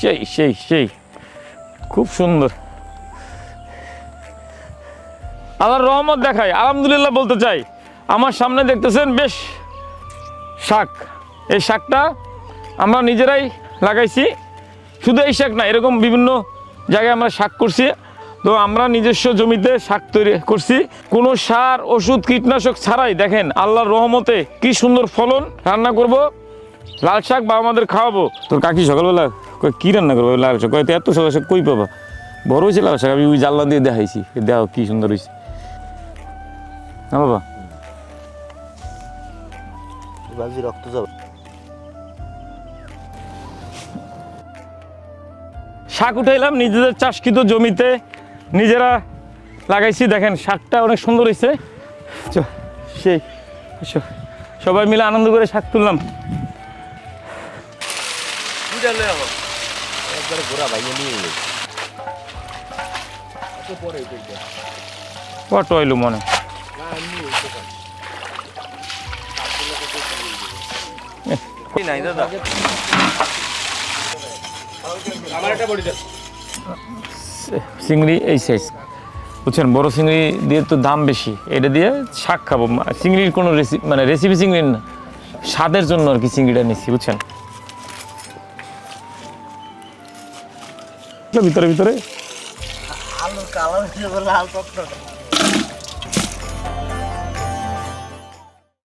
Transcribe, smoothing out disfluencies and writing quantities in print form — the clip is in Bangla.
সেই সেই সেই খুব সুন্দর। আল্লাহর রহমত দেখায়, আলহামদুলিল্লাহ বলতে চাই। আমার সামনে দেখতেছেন বেশ শাক, এই শাকটা আমরা নিজেরাই লাগাইছি। শুধু এই শাক না, এরকম বিভিন্ন জায়গায় আমরা শাক করছি। তো আমরা নিজস্ব জমিতে শাক তৈরি করছি, কোনো সার ওষুধ কীটনাশক ছাড়াই। দেখেন আল্লাহর রহমতে কি সুন্দর ফলন। রান্না করব লাল শাক, বা আমাদের খাওয়াবো। তোর কাকি সকালবেলা কী রান্না করবো লাল শাক, হয়তো এত সকাল শাক কই পাবা, বড় হয়েছে লাল শাক। আমি ওই জানলা দিয়ে দেখাইছি, দেখো কি সুন্দর হয়েছে। হ্যাঁ বাবা, রক্ত যাবে। শাক উঠাইলাম নিজেদের চাষকৃত জমিতে, নিজেরা লাগাইছি। দেখেন শাকটা অনেক সুন্দর হয়েছে। সেই সবাই মিলে আনন্দ করে শাক তুললাম। কত হইলো মনে নাই দাদা, চিংড়ি এই সাইজ বুঝছেন, বড় চিংড়ি দিয়ে তো দাম বেশি, এটা দিয়ে শাক খাবো। চিংড়ির কোনো রেসিপি, মানে রেসিপি চিংড়ির না, স্বাদের জন্য আর কি চিংড়িটা নিচ্ছি বুঝছেন। ভিতরে ভিতরে আলু কালার লাল